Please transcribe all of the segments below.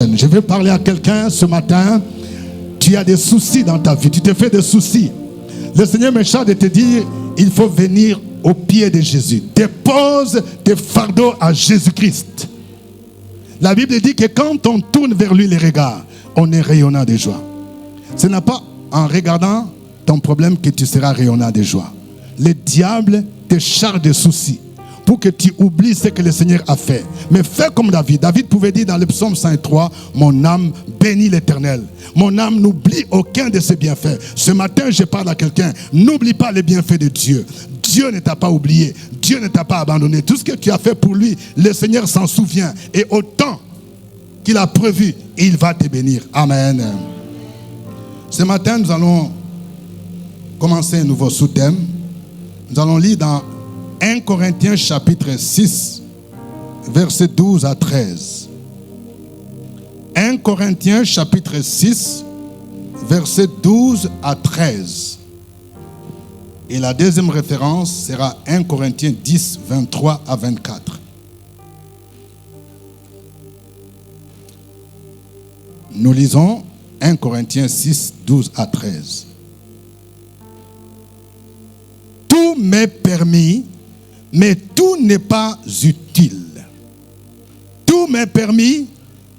Je vais parler à quelqu'un ce matin. Tu as des soucis dans ta vie, tu te fais des soucis. Le Seigneur me charge de te dire, il faut venir au pied de Jésus. Dépose tes fardeaux à Jésus-Christ. La Bible dit que quand on tourne vers lui les regards, on est rayonnant de joie. Ce n'est pas en regardant ton problème que tu seras rayonnant de joie. Le diable te charge de soucis pour que tu oublies ce que le Seigneur a fait. Mais fais comme David. David pouvait dire dans le psaume 103, mon âme bénit l'Éternel. Mon âme n'oublie aucun de ses bienfaits. Ce matin, je parle à quelqu'un. N'oublie pas les bienfaits de Dieu. Dieu ne t'a pas oublié. Dieu ne t'a pas abandonné. Tout ce que tu as fait pour lui, le Seigneur s'en souvient. Et autant qu'il a prévu, il va te bénir. Amen. Ce matin, nous allons commencer un nouveau sous-thème. Nous allons lire dans 1 Corinthiens chapitre 6, versets 12 à 13. 1 Corinthiens chapitre 6, versets 12 à 13. Et la deuxième référence sera 1 Corinthiens 10, 23 à 24. Nous lisons 1 Corinthiens 6, 12 à 13. Tout m'est permis, mais tout n'est pas utile. Tout m'est permis,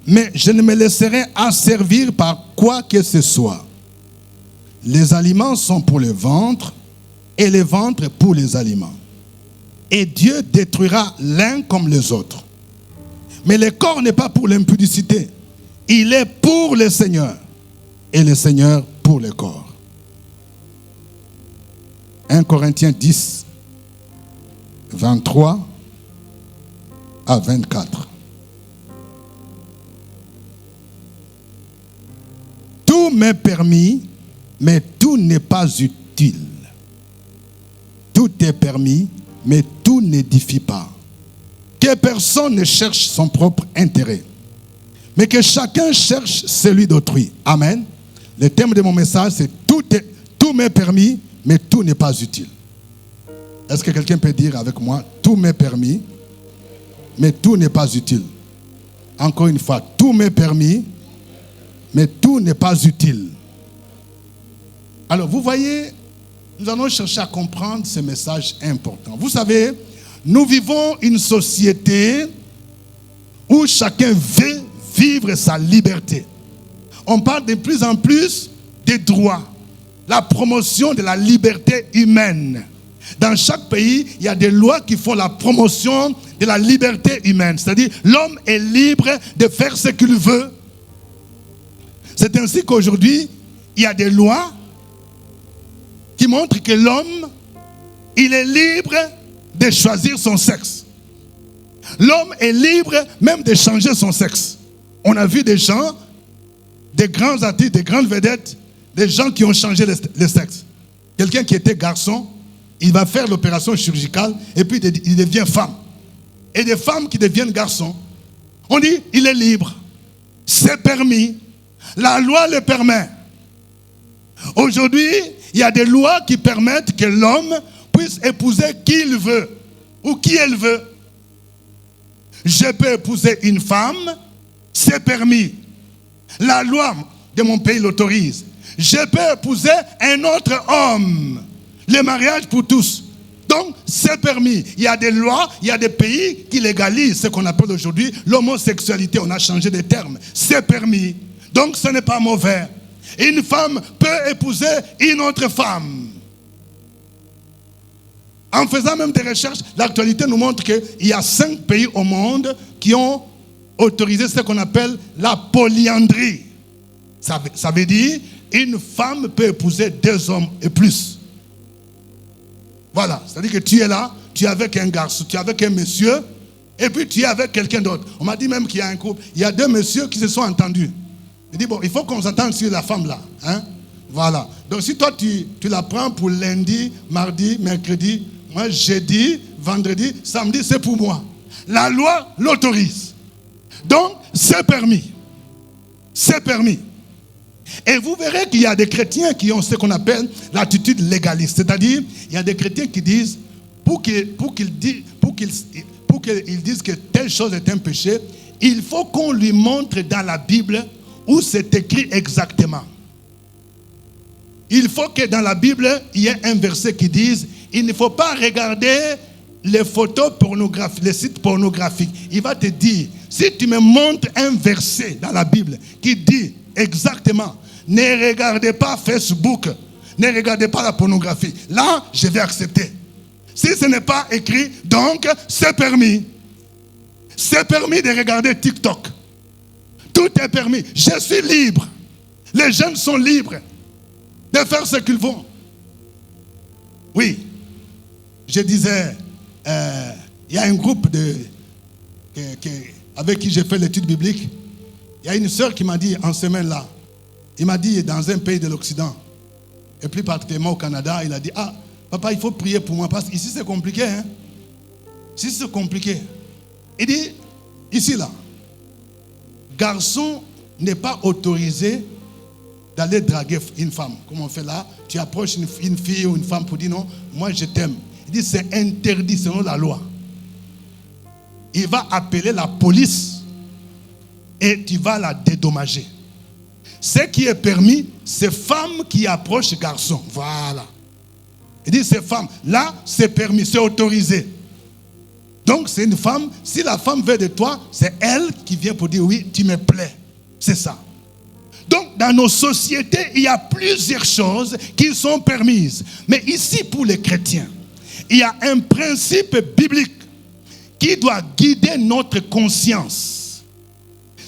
mais je ne me laisserai asservir par quoi que ce soit. Les aliments sont pour le ventre, et le ventre pour les aliments. Et Dieu détruira l'un comme les autres. Mais le corps n'est pas pour l'impudicité. Il est pour le Seigneur. Et le Seigneur pour le corps. 1 Corinthiens 10, 23 à 24. Tout m'est permis, mais tout n'est pas utile. Tout est permis, mais tout n'édifie pas. Que personne ne cherche son propre intérêt, mais que chacun cherche celui d'autrui. Amen. Le thème de mon message, c'est tout m'est permis, mais tout n'est pas utile. Est-ce que quelqu'un peut dire avec moi, tout m'est permis, mais tout n'est pas utile? Encore une fois, tout m'est permis, mais tout n'est pas utile. Alors, vous voyez, nous allons chercher à comprendre ce message important. Vous savez, nous vivons une société où chacun veut vivre sa liberté. On parle de plus en plus des droits, la promotion de la liberté humaine. Dans chaque pays, il y a des lois qui font la promotion de la liberté humaine. C'est-à-dire, l'homme est libre de faire ce qu'il veut. C'est ainsi qu'aujourd'hui, il y a des lois qui montrent que l'homme, il est libre de choisir son sexe. L'homme est libre même de changer son sexe. On a vu des gens, des grands artistes, des grandes vedettes, des gens qui ont changé le sexe. Quelqu'un qui était garçon, il va faire l'opération chirurgicale et puis il devient femme. Et des femmes qui deviennent garçons, on dit, il est libre. C'est permis. La loi le permet. Aujourd'hui, il y a des lois qui permettent que l'homme puisse épouser qui il veut ou qui elle veut. Je peux épouser une femme, c'est permis. La loi de mon pays l'autorise. Je peux épouser un autre homme. Le mariage pour tous. Donc, c'est permis. Il y a des lois, il y a des pays qui légalisent ce qu'on appelle aujourd'hui l'homosexualité. On a changé de terme. C'est permis. Donc, ce n'est pas mauvais. Une femme peut épouser une autre femme. En faisant même des recherches, l'actualité nous montre qu'il y a 5 pays au monde qui ont autorisé ce qu'on appelle la polyandrie. Ça veut dire une femme peut épouser 2 hommes et plus. Voilà, c'est-à-dire que tu es là, tu es avec un garçon, tu es avec un monsieur, et puis tu es avec quelqu'un d'autre. On m'a dit même qu'il y a un couple, il y a 2 messieurs qui se sont entendus. Il dit, bon, il faut qu'on s'entende sur la femme là. Hein? Voilà. Donc si toi, tu la prends pour lundi, mardi, mercredi, moi, jeudi, vendredi, samedi, c'est pour moi. La loi l'autorise. Donc, c'est permis. C'est permis. Et vous verrez qu'il y a des chrétiens qui ont ce qu'on appelle l'attitude légaliste. C'est-à-dire, il y a des chrétiens qui disent, pour qu'ils disent que telle chose est un péché, il faut qu'on lui montre dans la Bible où c'est écrit exactement. Il faut que dans la Bible, il y ait un verset qui dise « Il ne faut pas regarder les photos pornographiques, les sites pornographiques. » Il va te dire, si tu me montres un verset dans la Bible qui dit exactement « Ne regardez pas Facebook, ne regardez pas la pornographie. » Là, je vais accepter. Si ce n'est pas écrit, donc c'est permis. C'est permis de regarder TikTok. Tout est permis. Je suis libre. Les jeunes sont libres de faire ce qu'ils font. Oui, je disais, il y a un groupe avec qui j'ai fait l'étude biblique. Il y a une sœur qui m'a dit en semaine là, il m'a dit dans un pays de l'Occident, et plus particulièrement au Canada, il a dit, ah, papa, il faut prier pour moi, parce qu'ici c'est compliqué. Hein? Ici c'est compliqué. Il dit, ici là, garçon n'est pas autorisé d'aller draguer une femme, comme on fait là. Tu approches une fille ou une femme pour dire non, moi je t'aime. Il dit c'est interdit selon la loi. Il va appeler la police et tu vas la dédommager. Ce qui est permis, c'est femme qui approche garçon. Voilà. Il dit c'est femme. Là, c'est permis, c'est autorisé. Donc c'est une femme. Si la femme veut de toi, c'est elle qui vient pour dire oui, tu me plais. C'est ça. Donc, dans nos sociétés, il y a plusieurs choses qui sont permises. Mais ici, pour les chrétiens, il y a un principe biblique qui doit guider notre conscience.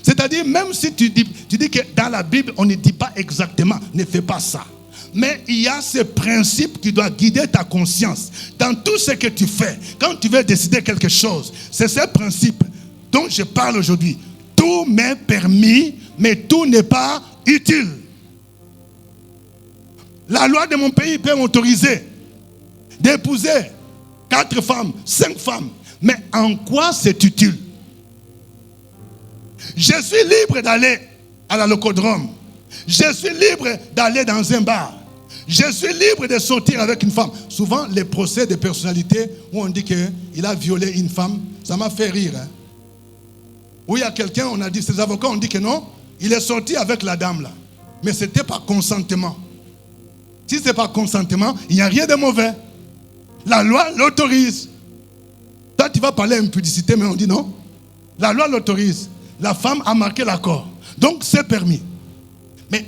C'est-à-dire, même si tu dis que dans la Bible, on ne dit pas exactement, ne fais pas ça. Mais il y a ce principe qui doit guider ta conscience. Dans tout ce que tu fais, quand tu veux décider quelque chose, c'est ce principe dont je parle aujourd'hui. Tout m'est permis, mais tout n'est pas utile. La loi de mon pays peut m'autoriser d'épouser 4 femmes, 5 femmes. Mais en quoi c'est utile? Je suis libre d'aller à la locodrome. Je suis libre d'aller dans un bar. Je suis libre de sortir avec une femme. Souvent, les procès de personnalité où on dit qu'il a violé une femme, ça m'a fait rire. Hein? Où il y a quelqu'un, on a dit, ces avocats ont dit que non, il est sorti avec la dame là. Mais ce n'était pas consentement. Si ce n'est pas consentement, il n'y a rien de mauvais. La loi l'autorise. Toi, tu vas parler impudicité, mais on dit non. La loi l'autorise. La femme a marqué l'accord. Donc, c'est permis. Mais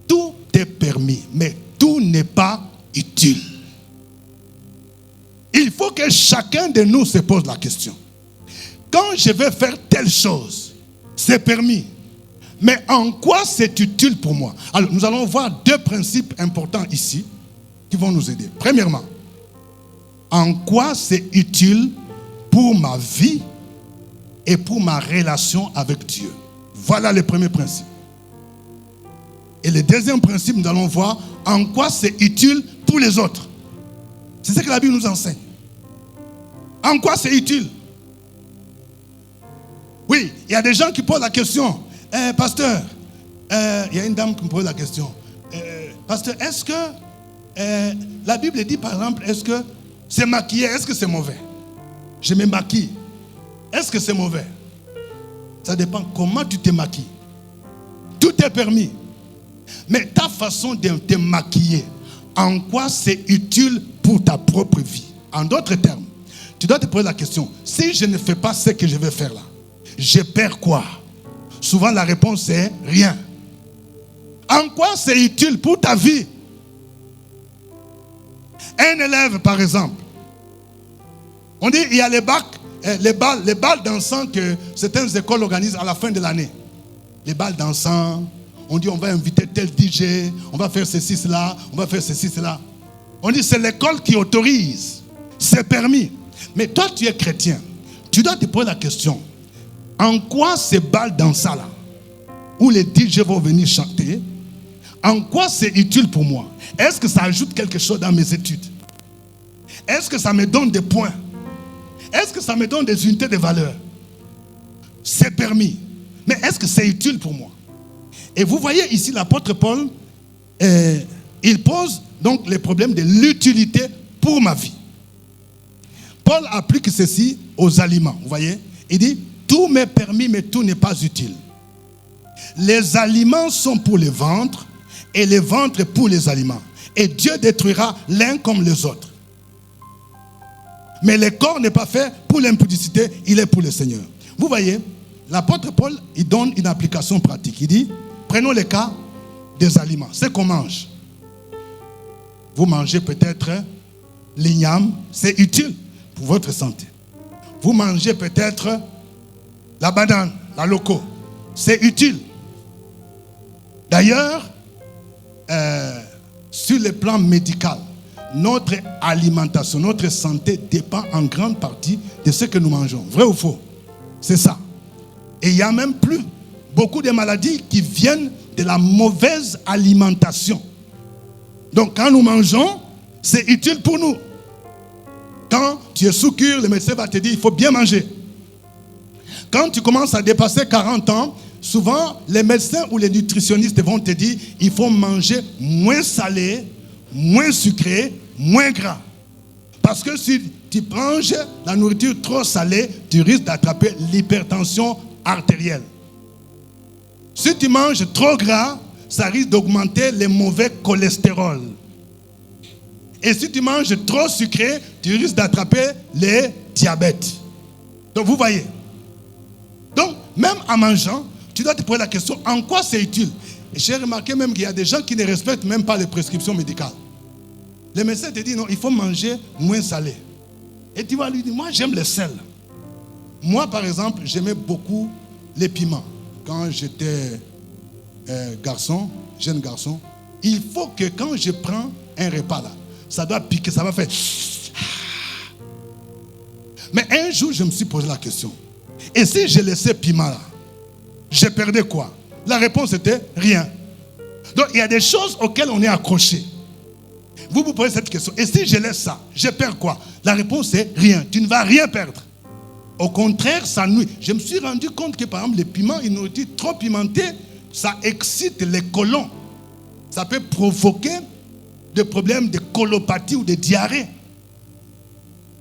tout est permis, mais tout n'est pas utile. Il faut que chacun de nous se pose la question. Quand je vais faire telle chose, c'est permis. Mais en quoi c'est utile pour moi? Alors, nous allons voir 2 principes importants ici qui vont nous aider. Premièrement, en quoi c'est utile pour ma vie et pour ma relation avec Dieu. Voilà le premier principe. Et le deuxième principe, nous allons voir en quoi c'est utile pour les autres. C'est ce que la Bible nous enseigne. En quoi c'est utile? Oui, il y a des gens qui posent la question. Pasteur, il y a une dame qui me pose la question. Pasteur, est-ce que la Bible dit par exemple, est-ce que c'est maquillé, est-ce que c'est mauvais? Je me maquille. Est-ce que c'est mauvais? Ça dépend comment tu te maquilles. Tout est permis. Mais ta façon de te maquiller, en quoi c'est utile pour ta propre vie? En d'autres termes, tu dois te poser la question, si je ne fais pas ce que je vais faire là, je perds quoi? Souvent la réponse est rien. En quoi c'est utile pour ta vie? Un élève par exemple, on dit il y a les bacs, les balles dansant que certaines écoles organisent à la fin de l'année. Les balles dansant, on dit on va inviter tel DJ, on va faire ceci, cela, on va faire ceci, cela. On dit c'est l'école qui autorise, c'est permis. Mais toi tu es chrétien, tu dois te poser la question, en quoi ces balles dansant là, où les DJ vont venir chanter, en quoi c'est utile pour moi? Est-ce que ça ajoute quelque chose dans mes études? Est-ce que ça me donne des points? Est-ce que ça me donne des unités de valeur? C'est permis. Mais est-ce que c'est utile pour moi? Et vous voyez ici l'apôtre Paul, il pose donc les problèmes de l'utilité pour ma vie. Paul applique ceci aux aliments. Vous voyez? Il dit, tout Tout m'est permis, mais tout n'est pas utile. Les aliments sont pour le ventre et le ventre est pour les aliments. Et Dieu détruira l'un comme les autres. Mais le corps n'est pas fait pour l'impudicité, il est pour le Seigneur. Vous voyez, l'apôtre Paul, il donne une application pratique. Il dit, prenons le cas des aliments. C'est qu'on mange. Vous mangez peut-être l'igname, c'est utile pour votre santé. Vous mangez peut-être la banane, la loco, c'est utile. D'ailleurs, sur le plan médical, notre alimentation, notre santé dépend en grande partie de ce que nous mangeons. Vrai ou faux? C'est ça. Et il y a même plus beaucoup de maladies qui viennent de la mauvaise alimentation. Donc quand nous mangeons, c'est utile pour nous. Quand tu es sous cure, le médecin va te dire il faut bien manger. Quand tu commences à dépasser 40 ans, souvent les médecins ou les nutritionnistes vont te dire il faut manger moins salé, moins sucré, moins gras. Parce que si tu manges la nourriture trop salée, tu risques d'attraper l'hypertension artérielle. Si tu manges trop gras, ça risque d'augmenter le mauvais cholestérol. Et si tu manges trop sucré, tu risques d'attraper le diabète. Donc vous voyez. Donc même en mangeant, tu dois te poser la question, en quoi c'est utile? Et j'ai remarqué même qu'il y a des gens qui ne respectent même pas les prescriptions médicales. Le médecin te dit non, il faut manger moins salé. Et tu vas lui dire, moi j'aime le sel. Moi par exemple, j'aimais beaucoup les piments. Quand j'étais garçon, jeune garçon, il faut que quand je prends un repas là, ça doit piquer, ça va faire. Mais un jour, je me suis posé la question. Et si je laissais piment là, je perdais quoi? La réponse était rien. Donc il y a des choses auxquelles on est accroché. Vous vous posez cette question. Et si je laisse ça, je perds quoi? La réponse est rien. Tu ne vas rien perdre. Au contraire, ça nuit. Je me suis rendu compte que par exemple, les piments, une nourriture trop pimentée, ça excite les côlons. Ça peut provoquer des problèmes de colopathie ou de diarrhée.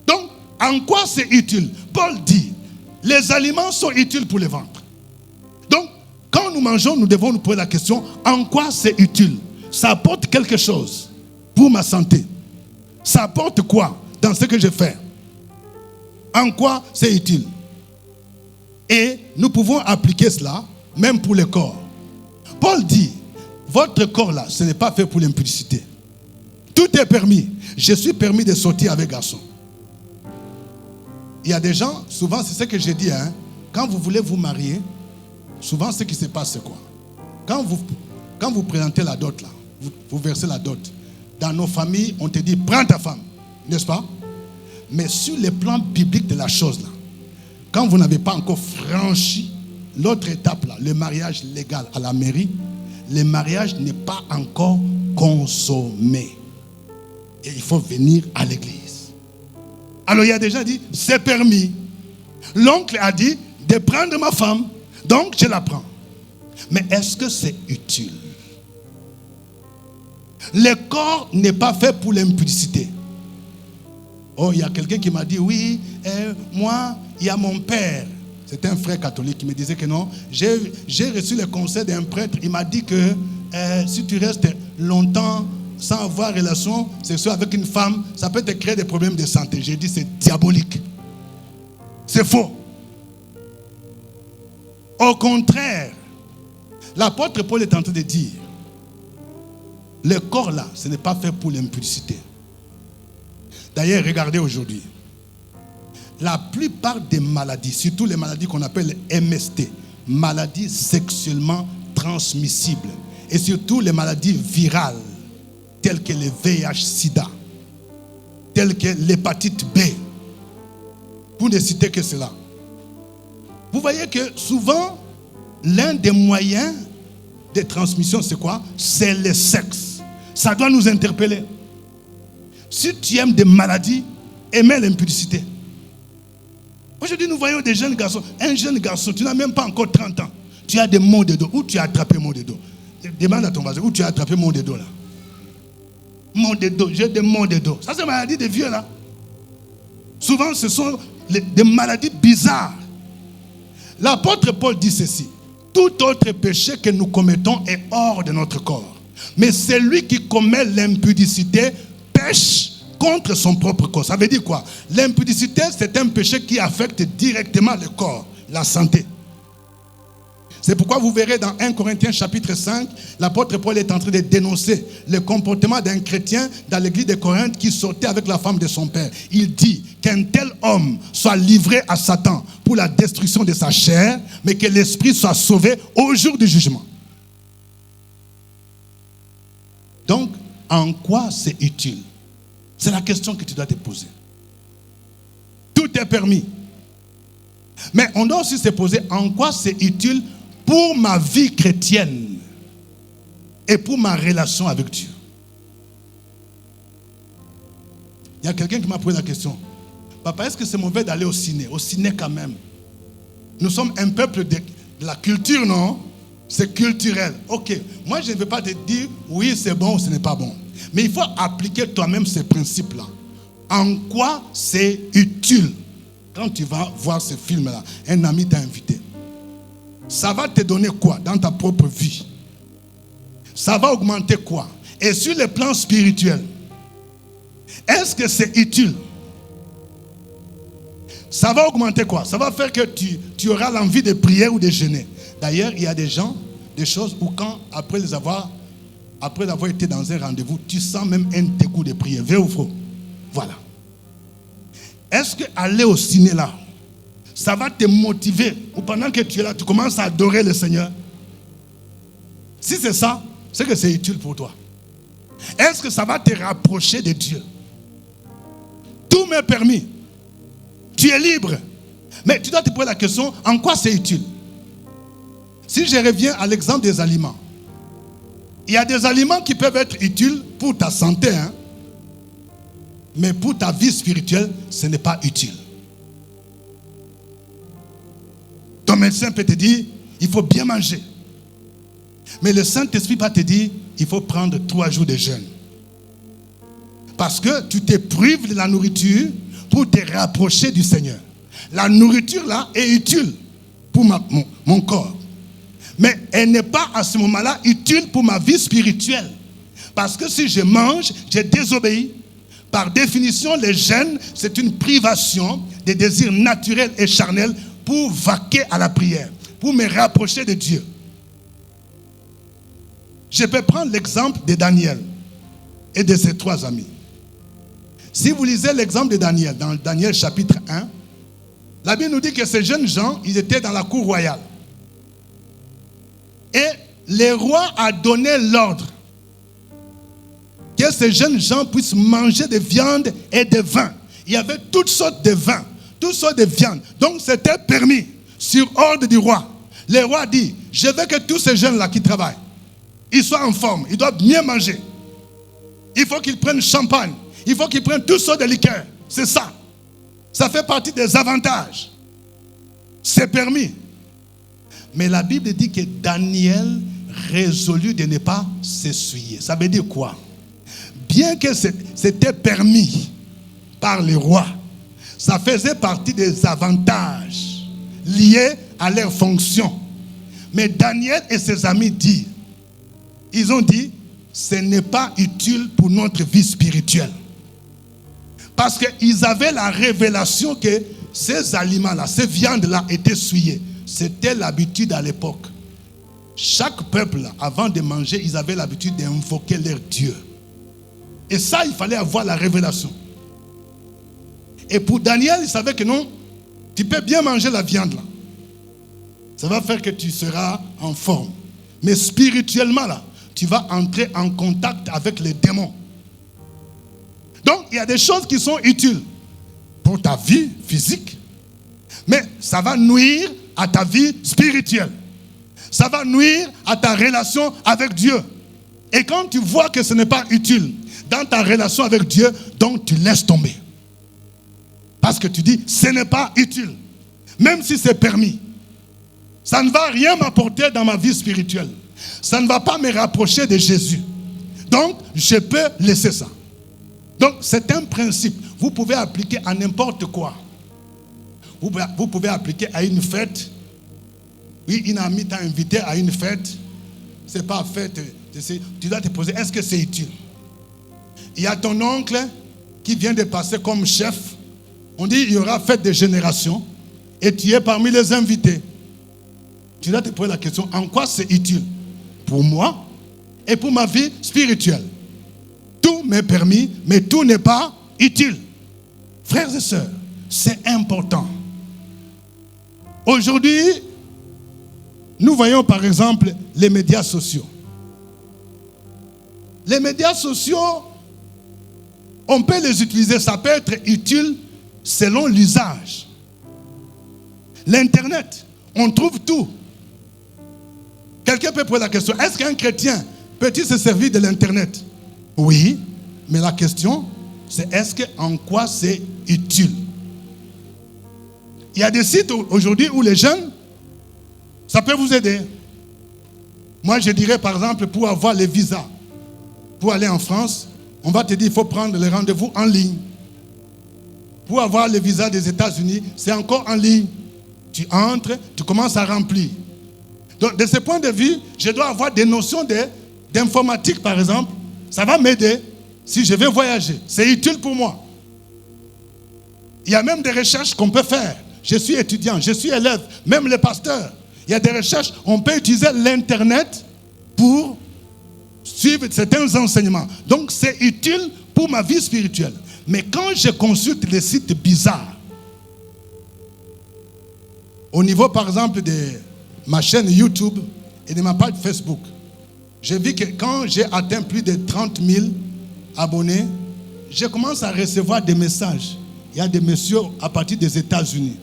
Donc, en quoi c'est utile? Paul dit, les aliments sont utiles pour le ventre. Donc, quand nous mangeons, nous devons nous poser la question, en quoi c'est utile? Ça apporte quelque chose pour ma santé. Ça apporte quoi dans ce que je fais? En quoi c'est utile? Et nous pouvons appliquer cela même pour le corps. Paul dit, votre corps là, ce n'est pas fait pour l'impudicité. Tout est permis. Je suis permis de sortir avec garçon. Il y a des gens, souvent c'est ce que j'ai dit, quand vous voulez vous marier, souvent ce qui se passe c'est quoi? Quand vous présentez la dot là, vous versez la dot. Dans nos familles, on te dit, prends ta femme, n'est-ce pas? Mais sur le plan biblique de la chose là, quand vous n'avez pas encore franchi l'autre étape là, le mariage légal à la mairie, le mariage n'est pas encore consommé. Et il faut venir à l'église. Alors il y a des gens qui disent, c'est permis. L'oncle a dit de prendre ma femme, donc je la prends. Mais est-ce que c'est utile? Le corps n'est pas fait pour l'impudicité. Oh, il y a quelqu'un qui m'a dit, oui, moi, il y a mon père. C'était un frère catholique qui me disait que non. J'ai reçu le conseil d'un prêtre. Il m'a dit que si tu restes longtemps sans avoir relation sexuelle avec une femme, ça peut te créer des problèmes de santé. J'ai dit, c'est diabolique. C'est faux. Au contraire, l'apôtre Paul est en train de dire, le corps là, ce n'est pas fait pour l'impudicité. D'ailleurs, regardez aujourd'hui. La plupart des maladies, surtout les maladies qu'on appelle MST, maladies sexuellement transmissibles, et surtout les maladies virales, telles que le VIH-Sida, telles que l'hépatite B, pour ne citer que cela. Vous voyez que souvent, l'un des moyens de transmission, c'est quoi? C'est le sexe. Ça doit nous interpeller. Si tu aimes des maladies, aimez l'impudicité. Aujourd'hui, nous voyons des jeunes garçons. Un jeune garçon, tu n'as même pas encore 30 ans. Tu as des maux de dos. Où tu as attrapé maux de dos? Demande à ton voisin, où tu as attrapé maux de dos là? Maux de dos, j'ai des maux de dos. Ça, c'est une maladie de vieux là. Souvent, ce sont des maladies bizarres. l'apôtre Paul dit ceci. Tout autre péché que nous commettons est hors de notre corps. Mais celui qui commet l'impudicité pêche contre son propre corps. Ça veut dire quoi? L'impudicité, c'est un péché qui affecte directement le corps, la santé. C'est pourquoi vous verrez dans 1 Corinthiens chapitre 5, l'apôtre Paul est en train de dénoncer le comportement d'un chrétien dans l'église de Corinthe qui sortait avec la femme de son père. Il dit qu'un tel homme soit livré à Satan pour la destruction de sa chair, mais que l'esprit soit sauvé au jour du jugement. Donc, en quoi c'est utile? C'est la question que tu dois te poser. Tout est permis. Mais on doit aussi se poser en quoi c'est utile pour ma vie chrétienne et pour ma relation avec Dieu. Il y a quelqu'un qui m'a posé la question. Papa, est-ce que c'est mauvais d'aller au ciné? Au ciné quand même. Nous sommes un peuple de la culture, non? C'est culturel. Ok, moi je ne vais pas te dire oui c'est bon ou ce n'est pas bon. Mais il faut appliquer toi-même ces principes-là. En quoi c'est utile? Quand tu vas voir ce film-là, un ami t'a invité. Ça va te donner quoi dans ta propre vie? Ça va augmenter quoi? Et sur le plan spirituel, est-ce que c'est utile? Ça va augmenter quoi? Ça va faire que tu auras l'envie de prier ou de jeûner. D'ailleurs, il y a des gens, des choses où quand, après avoir été dans un rendez-vous, tu sens même un dégoût de prier. Vrai ou faux? Voilà. Est-ce que aller au ciné là, ça va te motiver, ou pendant que tu es là, tu commences à adorer le Seigneur? Si c'est ça, c'est que c'est utile pour toi. Est-ce que ça va te rapprocher de Dieu? Tout m'est permis. Tu es libre. Mais tu dois te poser la question, en quoi c'est utile? Si je reviens à l'exemple des aliments, il y a des aliments qui peuvent être utiles pour ta santé, hein? Mais pour ta vie spirituelle, ce n'est pas utile. Ton médecin peut te dire, il faut bien manger. Mais le Saint-Esprit va te dire, il faut prendre 3 jours de jeûne. Parce que tu te prives de la nourriture pour te rapprocher du Seigneur. La nourriture là est utile pour mon corps. Mais elle n'est pas à ce moment-là utile pour ma vie spirituelle. Parce que si je mange, je désobéis. Par définition, le jeûne, c'est une privation des désirs naturels et charnels pour vaquer à la prière, pour me rapprocher de Dieu. Je peux prendre l'exemple de Daniel et de ses 3 amis. Si vous lisez l'exemple de Daniel, dans Daniel chapitre 1, la Bible nous dit que ces jeunes gens, ils étaient dans la cour royale. Et le roi a donné l'ordre que ces jeunes gens puissent manger de viande et de vin. Il y avait toutes sortes de vins, toutes sortes de viandes. Donc c'était permis sur ordre du roi. Le roi dit, je veux que tous ces jeunes-là qui travaillent, ils soient en forme, ils doivent bien manger. Il faut qu'ils prennent champagne, il faut qu'ils prennent toutes sortes de liqueurs. C'est ça. Ça fait partie des avantages. C'est permis. Mais la Bible dit que Daniel résolut de ne pas s'essuyer. Ça veut dire quoi? Bien que c'était permis par le roi, ça faisait partie des avantages liés à leur fonction. Mais Daniel et ses amis disent, ils ont dit, ce n'est pas utile pour notre vie spirituelle. Parce qu'ils avaient la révélation que ces aliments-là, ces viandes-là étaient souillées. C'était l'habitude à l'époque. Chaque peuple, avant de manger, ils avaient l'habitude d'invoquer leur Dieu. Et ça, il fallait avoir la révélation. Et pour Daniel, il savait que non, tu peux bien manger la viande là. Ça va faire que tu seras en forme. Mais spirituellement là, tu vas entrer en contact avec les démons. Donc, il y a des choses qui sont utiles pour ta vie physique, mais ça va nuire à ta vie spirituelle. Ça va nuire à ta relation avec Dieu. Et quand tu vois que ce n'est pas utile dans ta relation avec Dieu, donc tu laisses tomber. Parce que tu dis, ce n'est pas utile. Même si c'est permis. Ça ne va rien m'apporter dans ma vie spirituelle. Ça ne va pas me rapprocher de Jésus. Donc, je peux laisser ça. Donc, c'est un principe. Vous pouvez appliquer à n'importe quoi. Vous pouvez appliquer à une fête Oui, une amie t'a invité à une fête. C'est pas fête. Tu dois te poser, est-ce que c'est utile? Il y a ton oncle qui vient de passer comme chef. On dit il y aura fête de génération. Et tu es parmi les invités. Tu dois te poser la question, en quoi c'est utile? Pour moi et pour ma vie spirituelle. Tout m'est permis, mais tout n'est pas utile. Frères et sœurs, c'est important. Aujourd'hui, nous voyons par exemple les médias sociaux. Les médias sociaux, on peut les utiliser, ça peut être utile selon l'usage. L'Internet, on trouve tout. Quelqu'un peut poser la question, est-ce qu'un chrétien peut-il se servir de l'Internet? Oui, mais la question, c'est en quoi c'est utile? Il y a des sites aujourd'hui où les jeunes, ça peut vous aider. Moi, je dirais par exemple, pour avoir les visas, pour aller en France, on va te dire qu'il faut prendre les rendez-vous en ligne. Pour avoir le visa des États-Unis, c'est encore en ligne. Tu entres, tu commences à remplir. Donc, de ce point de vue, je dois avoir des notions d'informatique, par exemple. Ça va m'aider si je vais voyager. C'est utile pour moi. Il y a même des recherches qu'on peut faire. Je suis étudiant, je suis élève, même les pasteurs. Il y a des recherches, on peut utiliser l'Internet pour suivre certains enseignements. Donc, c'est utile pour ma vie spirituelle. Mais quand je consulte les sites bizarres, au niveau, par exemple, de ma chaîne YouTube et de ma page Facebook, j'ai vu que quand j'ai atteint plus de 30 000 abonnés, je commence à recevoir des messages. Il y a des messieurs à partir des États-Unis.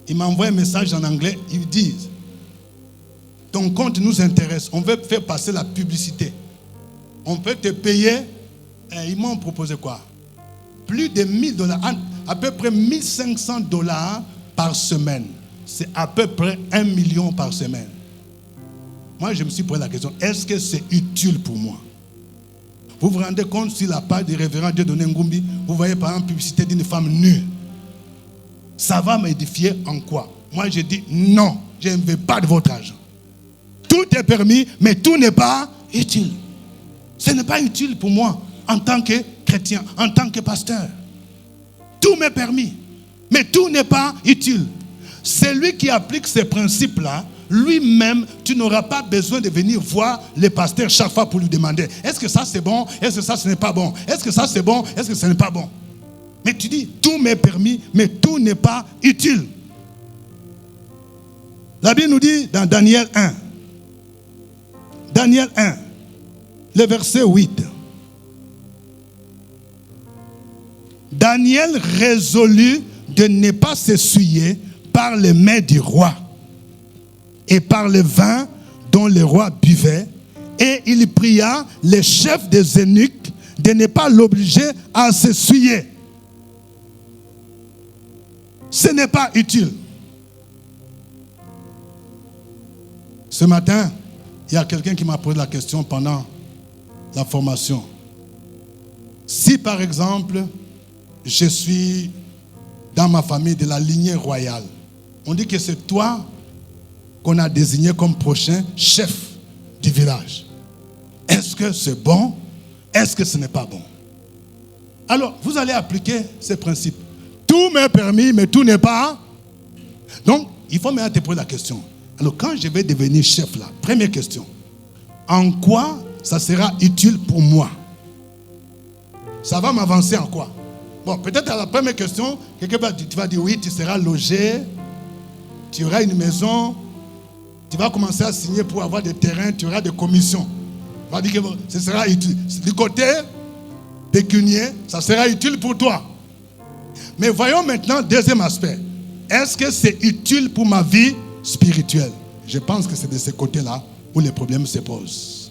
Ils m'envoient un message en anglais, ils disent, ton compte nous intéresse, on veut faire passer la publicité. On peut te payer, et ils m'ont proposé quoi? Plus de $1000, à peu près $1500 par semaine. C'est à peu près 1 million par semaine. Moi, je me suis posé la question, est-ce que c'est utile pour moi? Vous vous rendez compte sur la page du révérend Dieudonné Ngumbi, vous voyez par exemple publicité d'une femme nue. Ça va m'édifier en quoi? Moi, je dis non, je ne veux pas de votre argent. Tout est permis, mais tout n'est pas utile. Ce n'est pas utile pour moi en tant que chrétien, en tant que pasteur. Tout m'est permis, mais tout n'est pas utile. Celui qui applique ces principes-là, lui-même, tu n'auras pas besoin de venir voir le pasteur chaque fois pour lui demander, est-ce que ça c'est bon, est-ce que ça ce n'est pas bon, est-ce que ça c'est bon, est-ce que ce n'est pas bon. Mais tu dis, tout m'est permis, mais tout n'est pas utile. La Bible nous dit dans Daniel 1, le verset 8. Daniel résolut de ne pas s'essuyer par les mains du roi et par le vin dont le roi buvait, et il pria les chefs des eunuques de ne pas l'obliger à s'essuyer. Ce n'est pas utile. Ce matin, il y a quelqu'un qui m'a posé la question pendant la formation. Si par exemple, je suis dans ma famille de la lignée royale, on dit que c'est toi qu'on a désigné comme prochain chef du village. Est-ce que c'est bon? Est-ce que ce n'est pas bon? Alors, vous allez appliquer ces principes. Tout m'est permis, mais tout n'est pas. Donc, il faut maintenant te poser la question. Alors, quand je vais devenir chef là, première question. En quoi ça sera utile pour moi? Ça va m'avancer en quoi? Bon, peut-être à la première question, quelqu'un tu vas dire oui, tu seras logé, tu auras une maison, tu vas commencer à signer pour avoir des terrains, tu auras des commissions. On va dire que ce sera utile. Du côté pécunier, ça sera utile pour toi. Mais voyons maintenant deuxième aspect. Est-ce que c'est utile pour ma vie spirituelle? Je pense que c'est de ce côté-là où les problèmes se posent.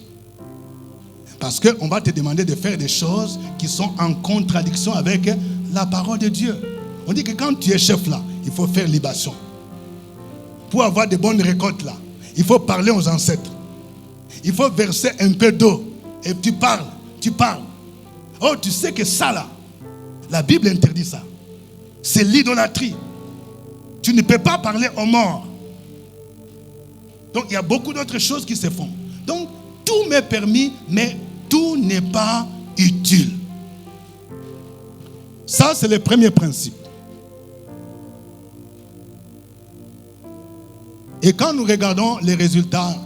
Parce qu'on va te demander de faire des choses qui sont en contradiction avec la parole de Dieu. On dit que quand tu es chef là, il faut faire libation. Pour avoir de bonnes récoltes là, il faut parler aux ancêtres. Il faut verser un peu d'eau. Et tu parles. Oh, tu sais que ça là, la Bible interdit ça. C'est l'idolâtrie. Tu ne peux pas parler aux morts. Donc, il y a beaucoup d'autres choses qui se font. Donc, tout m'est permis, mais tout n'est pas utile. Ça, c'est le premier principe. Et quand nous regardons les résultats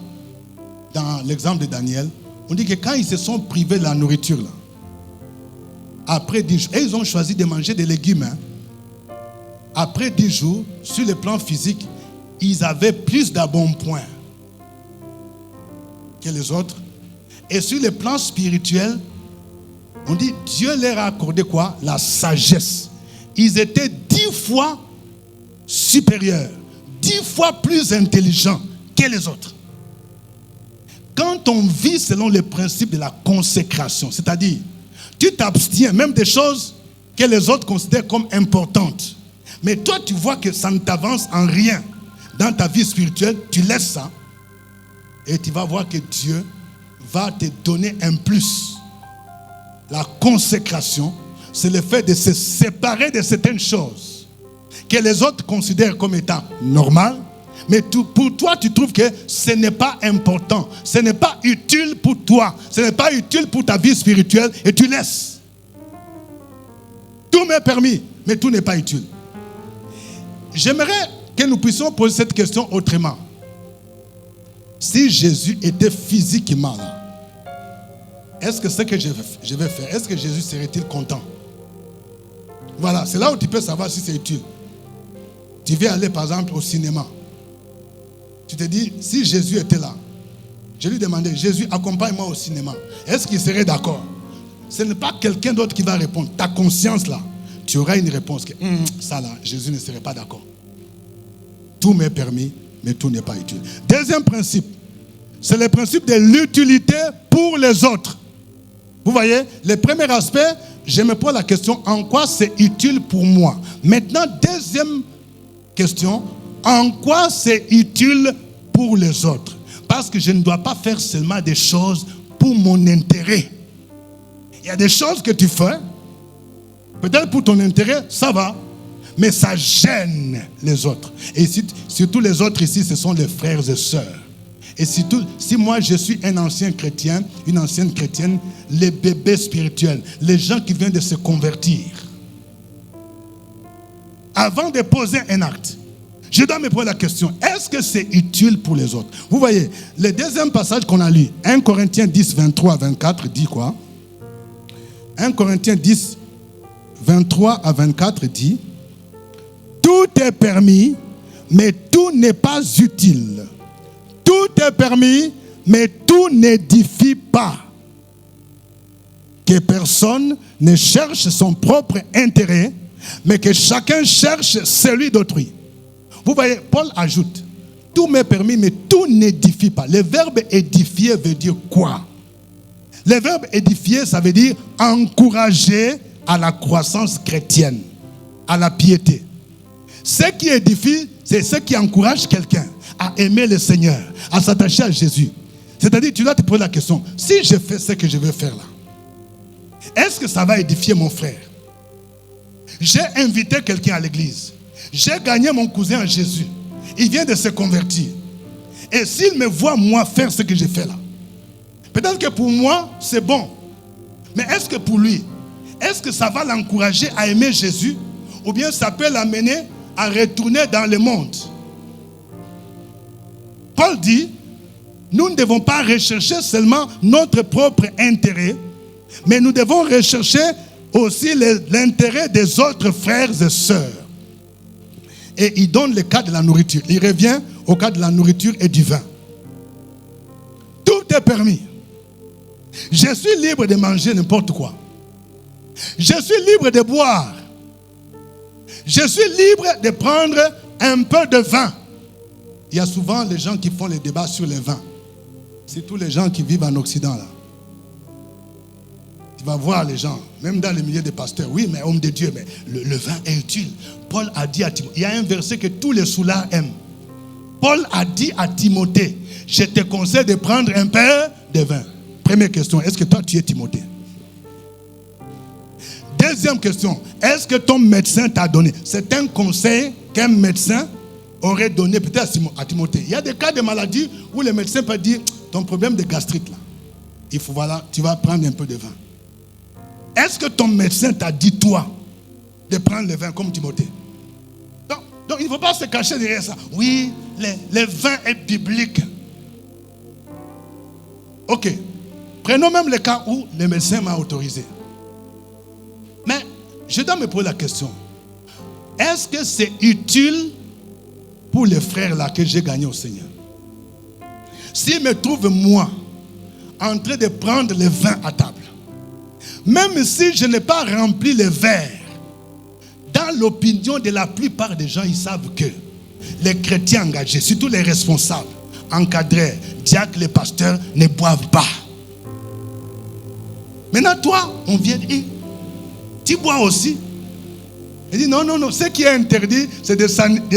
dans l'exemple de Daniel, on dit que quand ils se sont privés de la nourriture, là, après 10 jours, et ils ont choisi de manger des légumes, hein, après 10 jours, sur le plan physique, ils avaient plus d'embonpoint que les autres. Et sur le plan spirituel, on dit Dieu leur a accordé quoi? La sagesse. Ils étaient 10 fois supérieurs, 10 fois plus intelligents que les autres. Quand on vit selon le principe de la consécration, c'est-à-dire tu t'abstiens même des choses que les autres considèrent comme importantes, mais toi tu vois que ça ne t'avance en rien dans ta vie spirituelle, tu laisses ça et tu vas voir que Dieu va te donner un plus. La consécration, c'est le fait de se séparer de certaines choses que les autres considèrent comme étant normales, mais pour toi, tu trouves que ce n'est pas important, ce n'est pas utile pour toi, ce n'est pas utile pour ta vie spirituelle, et tu laisses. Tout m'est permis, mais tout n'est pas utile. J'aimerais que nous puissions poser cette question autrement. Si Jésus était physiquement là, est-ce que ce que je vais faire, est-ce que Jésus serait-il content? Voilà, c'est là où tu peux savoir si c'est utile. Tu veux aller par exemple au cinéma. Tu te dis, si Jésus était là, je lui demandais, Jésus, accompagne-moi au cinéma. Est-ce qu'il serait d'accord? Ce n'est pas quelqu'un d'autre qui va répondre. Ta conscience là, tu auras une réponse que ça là, Jésus ne serait pas d'accord. Tout m'est permis, mais tout n'est pas utile. Deuxième principe, c'est le principe de l'utilité pour les autres. Vous voyez, le premier aspect, je me pose la question, en quoi c'est utile pour moi? Maintenant, deuxième question, en quoi c'est utile pour les autres? Parce que je ne dois pas faire seulement des choses pour mon intérêt. Il y a des choses que tu fais, peut-être pour ton intérêt, ça va, mais ça gêne les autres. Et surtout les autres ici, ce sont les frères et sœurs. Et surtout, si moi je suis un ancien chrétien, une ancienne chrétienne, les bébés spirituels, les gens qui viennent de se convertir, avant de poser un acte, je dois me poser la question, est-ce que c'est utile pour les autres? Vous voyez, le deuxième passage qu'on a lu, 1 Corinthiens 10, 23 à 24, dit quoi? 1 Corinthiens 10, 23 à 24 dit, tout est permis, mais tout n'est pas utile. Tout est permis, mais tout n'édifie pas. Que personne ne cherche son propre intérêt, mais que chacun cherche celui d'autrui. Vous voyez, Paul ajoute, tout m'est permis, mais tout n'édifie pas. Le verbe édifier veut dire quoi? Le verbe édifier, ça veut dire encourager à la croissance chrétienne, à la piété. Ce qui édifie, c'est ce qui encourage quelqu'un à aimer le Seigneur, à s'attacher à Jésus. C'est-à-dire, tu dois te poser la question, si je fais ce que je veux faire là, est-ce que ça va édifier mon frère? J'ai invité quelqu'un à l'église. J'ai gagné mon cousin à Jésus. Il vient de se convertir. Et s'il me voit, moi, faire ce que j'ai fait là, peut-être que pour moi, c'est bon. Mais est-ce que pour lui, est-ce que ça va l'encourager à aimer Jésus? Ou bien ça peut l'amener à retourner dans le monde? Paul dit, nous ne devons pas rechercher seulement notre propre intérêt, mais nous devons rechercher aussi l'intérêt des autres frères et sœurs. Et il donne le cas de la nourriture. Il revient au cas de la nourriture et du vin. Tout est permis. Je suis libre de manger n'importe quoi. Je suis libre de boire. Je suis libre de prendre un peu de vin. Il y a souvent les gens qui font les débats sur le vin. C'est tous les gens qui vivent en Occident là. Tu vas voir les gens, même dans les milieux des pasteurs. Oui, mais homme de Dieu, mais le vin est utile. Paul a dit à Timothée, il y a un verset que tous les soulards aiment. Paul a dit à Timothée, je te conseille de prendre un peu de vin. Première question, est-ce que toi tu es Timothée? Deuxième question, est-ce que ton médecin t'a donné? C'est un conseil qu'un médecin aurait donné peut-être à Timothée. Il y a des cas de maladie où le médecin peut dire, ton problème de gastrite là, il faut voilà, tu vas prendre un peu de vin. Est-ce que ton médecin t'a dit toi de prendre le vin comme Timothée? Donc il ne faut pas se cacher derrière ça. Oui, le vin est biblique. Ok. Prenons même le cas où le médecin m'a autorisé. Mais je dois me poser la question. Est-ce que c'est utile pour les frères là que j'ai gagné au Seigneur? S'ils me trouvent moi en train de prendre le vin à table, même si je n'ai pas rempli le verre, dans l'opinion de la plupart des gens, ils savent que les chrétiens engagés, surtout les responsables, encadrés, diacres, les pasteurs, ne boivent pas. Maintenant, toi, on vient et tu bois aussi. Il dit non, ce qui est interdit, c'est de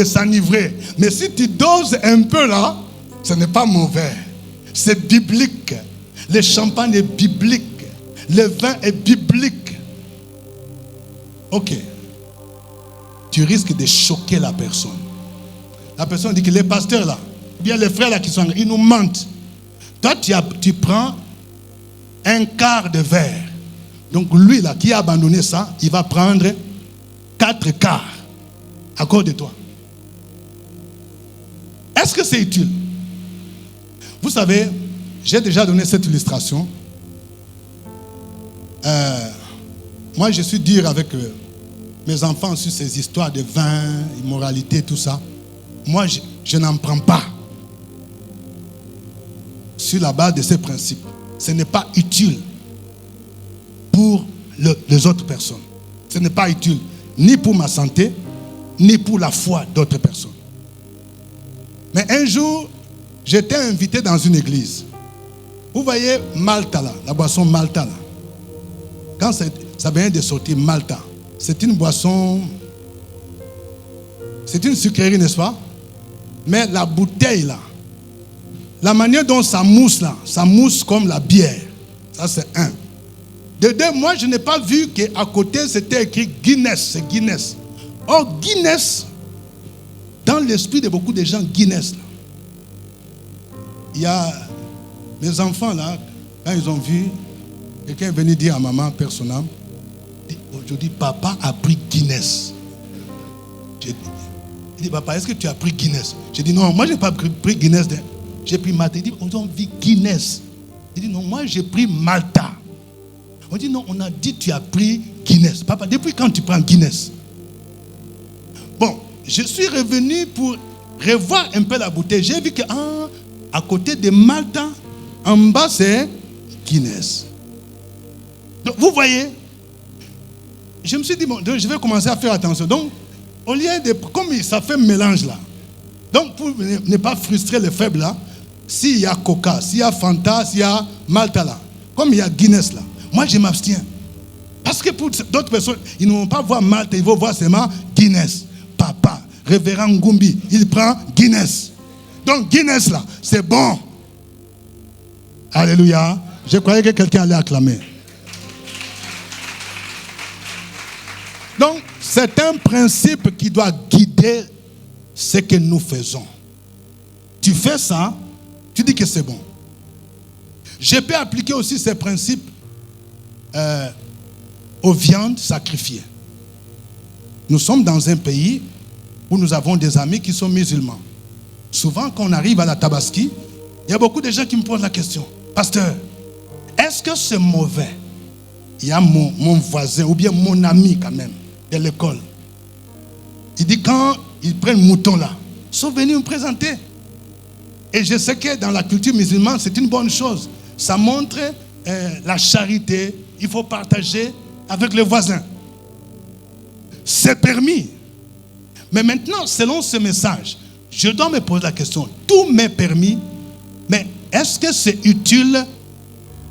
s'enivrer. Mais si tu doses un peu là, ce n'est pas mauvais. C'est biblique. Le champagne est biblique. Le vin est biblique. Ok. Tu risques de choquer la personne. La personne dit que les pasteurs là, bien les frères là qui sont, ils nous mentent. Toi, tu prends un quart de verre. Donc lui là, qui a abandonné ça, il va prendre 4 quarts à cause de toi. Est-ce que c'est utile? Vous savez, j'ai déjà donné cette illustration. Moi, je suis dur avec mes enfants sur ces histoires de vin, immoralité, tout ça. Moi, je n'en prends pas. Sur la base de ces principes. Ce n'est pas utile pour les autres personnes. Ce n'est pas utile ni pour ma santé, ni pour la foi d'autres personnes. Mais un jour, j'étais invité dans une église. Vous voyez Malta là, la boisson Malta là. Quand ça vient de sortir Malta, c'est une boisson, c'est une sucrerie, n'est-ce pas? Mais la bouteille là, la manière dont ça mousse là, ça mousse comme la bière. Ça c'est un. De deux, moi je n'ai pas vu qu'à côté c'était écrit Guinness, c'est Guinness. Oh Guinness, dans l'esprit de beaucoup de gens, Guinness là. Il y a mes enfants là, quand ils ont vu, quelqu'un est venu dire à maman personnellement, aujourd'hui papa a pris Guinness. Il dit papa, est-ce que tu as pris Guinness? J'ai dit non, moi je n'ai pas pris Guinness. J'ai pris Malta. Il dit on a vu Guinness. Il dit non, moi j'ai pris Malta. On dit non, on a dit tu as pris Guinness. Papa, depuis quand tu prends Guinness? Bon, je suis revenu pour revoir un peu la bouteille. J'ai vu que à côté de Malta, en bas c'est Guinness. Donc vous voyez, je me suis dit, bon, je vais commencer à faire attention. Donc, au lieu de, comme ça fait un mélange là, donc pour ne pas frustrer les faibles là, s'il y a Coca, s'il y a Fanta, s'il y a Malta là, comme il y a Guinness là, moi je m'abstiens. Parce que pour d'autres personnes, ils ne vont pas voir Malta, ils vont voir seulement Guinness. Papa, révérend Ngumbi, il prend Guinness. Donc Guinness là, c'est bon. Alléluia. Je croyais que quelqu'un allait acclamer. Donc, c'est un principe qui doit guider ce que nous faisons. Tu fais ça, tu dis que c'est bon. Je peux appliquer aussi ces principes aux viandes sacrifiées. Nous sommes dans un pays où nous avons des amis qui sont musulmans. Souvent, quand on arrive à la Tabaski, il y a beaucoup de gens qui me posent la question. Pasteur, est-ce que c'est mauvais? Il y a mon voisin ou bien mon ami quand même de l'école. Il dit quand ils prennent mouton là, ils sont venus me présenter. Et je sais que dans la culture musulmane, c'est une bonne chose. Ça montre la charité. Il faut partager avec les voisins. C'est permis. Mais maintenant, selon ce message, je dois me poser la question. Tout m'est permis, mais est-ce que c'est utile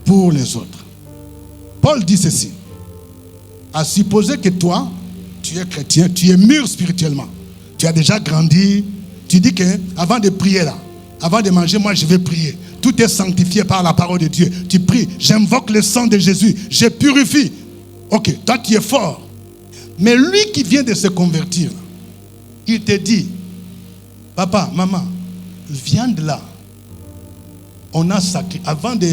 pour les autres? Paul dit ceci. À supposer que toi, tu es chrétien, tu es mûr spirituellement. Tu as déjà grandi. Tu dis que avant de prier là, avant de manger, moi je vais prier. Tout est sanctifié par la parole de Dieu. Tu pries, j'invoque le sang de Jésus, je purifie. Ok, toi tu es fort. Mais lui qui vient de se convertir, il te dit, Papa, maman, viande là, on a sacrifié, avant de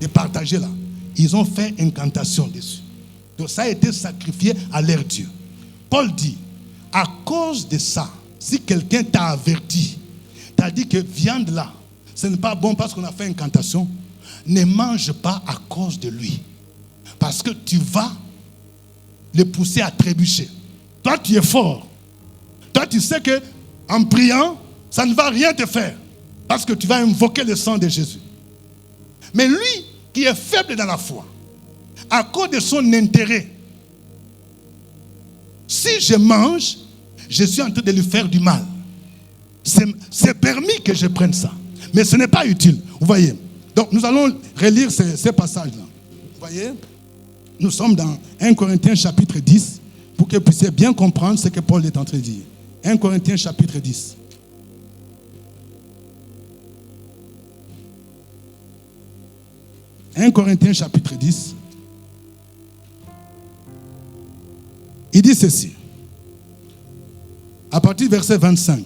partager là, ils ont fait incantation dessus. Donc ça a été sacrifié à leur Dieu. Paul dit, à cause de ça, si quelqu'un t'a averti, t'a dit que viande là, ce n'est pas bon parce qu'on a fait incantation, ne mange pas à cause de lui. Parce que tu vas le pousser à trébucher. Toi, tu es fort. Toi, tu sais que en priant, ça ne va rien te faire. Parce que tu vas invoquer le sang de Jésus. Mais lui, qui est faible dans la foi, à cause de son intérêt, si je mange, je suis en train de lui faire du mal. C'est permis que je prenne ça. Mais ce n'est pas utile. Vous voyez. Donc, nous allons relire ces passages-là. Vous voyez. Nous sommes dans 1 Corinthiens chapitre 10, pour que vous puissiez bien comprendre ce que Paul est en train de dire. 1 Corinthiens chapitre 10. « 1 Corinthiens chapitre 10. Il dit ceci. À partir du verset 25.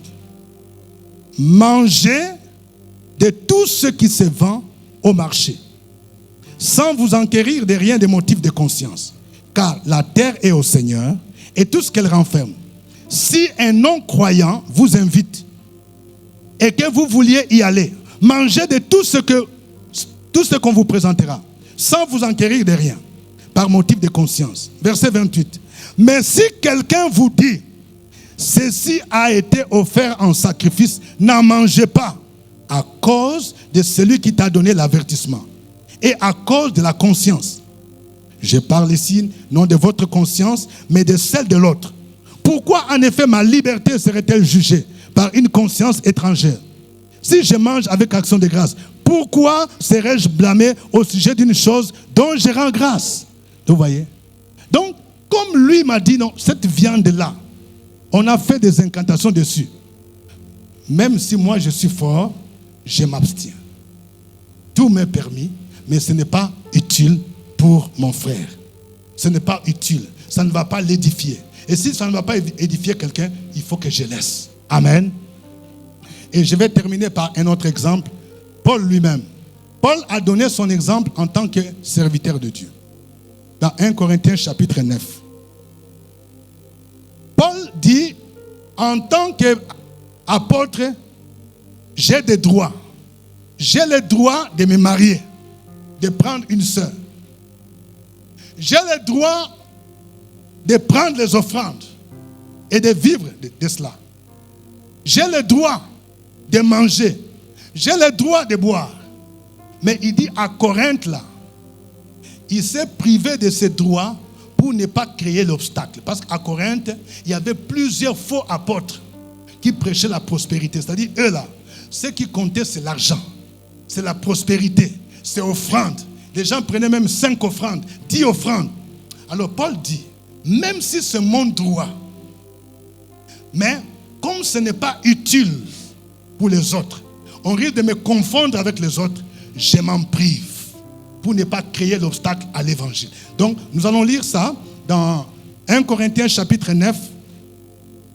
« Mangez de tout ce qui se vend au marché, sans vous enquérir de rien des motifs de conscience, car la terre est au Seigneur et tout ce qu'elle renferme. Si un non-croyant vous invite et que vous vouliez y aller, mangez de tout ce qu'on vous présentera, sans vous enquérir de rien, par motif de conscience. » Verset 28. « Mais si quelqu'un vous dit, ceci a été offert en sacrifice, n'en mangez pas, à cause de celui qui t'a donné l'avertissement, et à cause de la conscience. Je parle ici non de votre conscience, mais de celle de l'autre. Pourquoi en effet ma liberté serait-elle jugée par une conscience étrangère? Si je mange avec action de grâce, pourquoi serais-je blâmé au sujet d'une chose dont je rends grâce? Vous voyez? Donc, comme lui m'a dit, non, cette viande-là, on a fait des incantations dessus. Même si moi je suis fort, je m'abstiens. Tout m'est permis, mais ce n'est pas utile pour mon frère. Ce n'est pas utile. Ça ne va pas l'édifier. Et si ça ne va pas édifier quelqu'un, il faut que je laisse. Amen. Et je vais terminer par un autre exemple. Paul lui-même. Paul a donné son exemple en tant que serviteur de Dieu. Dans 1 Corinthiens chapitre 9. Paul dit, en tant qu'apôtre, j'ai des droits. J'ai le droit de me marier, de prendre une sœur. J'ai le droit de prendre les offrandes et de vivre de cela. J'ai le droit de manger. J'ai le droit de boire. Mais il dit à Corinthe là, il s'est privé de ses droits pour ne pas créer l'obstacle. Parce qu'à Corinthe, il y avait plusieurs faux apôtres qui prêchaient la prospérité. C'est-à-dire, eux là, ce qui comptait, c'est l'argent. C'est la prospérité. C'est offrande. Les gens prenaient même 5 offrandes, 10 offrandes. Alors Paul dit, même si c'est mon droit, mais comme ce n'est pas utile pour les autres, on risque de me confondre avec les autres, je m'en prive pour ne pas créer l'obstacle à l'évangile. Donc, nous allons lire ça dans 1 Corinthiens chapitre 9,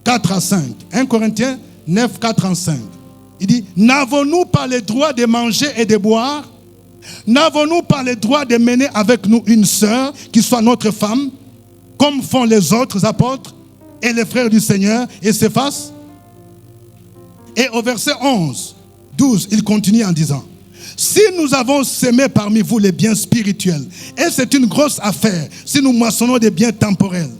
4 à 5. 1 Corinthiens 9, 4 à 5. Il dit, n'avons-nous pas le droit de manger et de boire? N'avons-nous pas le droit de mener avec nous une sœur qui soit notre femme, comme font les autres apôtres et les frères du Seigneur et Céphas? Et au verset 11, 12, il continue en disant, si nous avons semé parmi vous les biens spirituels, et c'est une grosse affaire si nous moissonnons des biens temporels,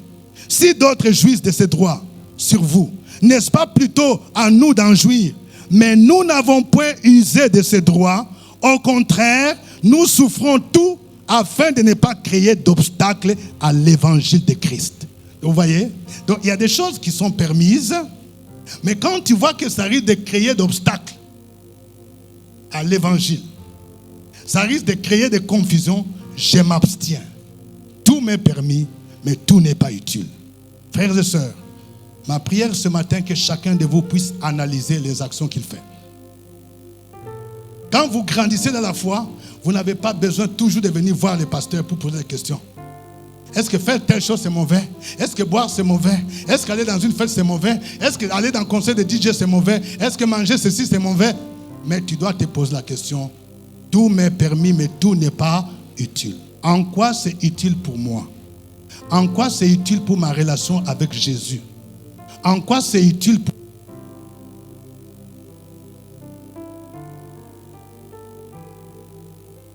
si d'autres jouissent de ces droits sur vous, n'est-ce pas plutôt à nous d'en jouir? Mais nous n'avons point usé de ces droits. Au contraire, nous souffrons tout afin de ne pas créer d'obstacles à l'évangile de Christ. Vous voyez? Donc il y a des choses qui sont permises, mais quand tu vois que ça risque de créer d'obstacles à l'évangile, ça risque de créer des confusions, je m'abstiens. Tout m'est permis, mais tout n'est pas utile. Frères et sœurs, ma prière ce matin, que chacun de vous puisse analyser les actions qu'il fait. Quand vous grandissez dans la foi, vous n'avez pas besoin toujours de venir voir les pasteurs pour poser des questions. Est-ce que faire telle chose c'est mauvais? Est-ce que boire c'est mauvais? Est-ce qu'aller dans une fête c'est mauvais? Est-ce qu'aller dans un concert de DJ c'est mauvais? Est-ce que manger ceci c'est mauvais? Mais tu dois te poser la question, tout m'est permis mais tout n'est pas utile. En quoi c'est utile pour moi? En quoi c'est utile pour ma relation avec Jésus? En quoi c'est utile pour...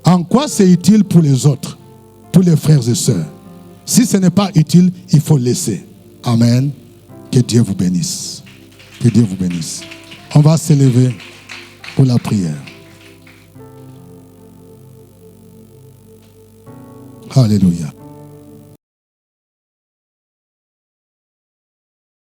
En quoi c'est utile pour les autres, pour les frères et sœurs? Si ce n'est pas utile, il faut laisser. Amen. Que Dieu vous bénisse. Que Dieu vous bénisse. On va s'élever pour la prière. Alléluia.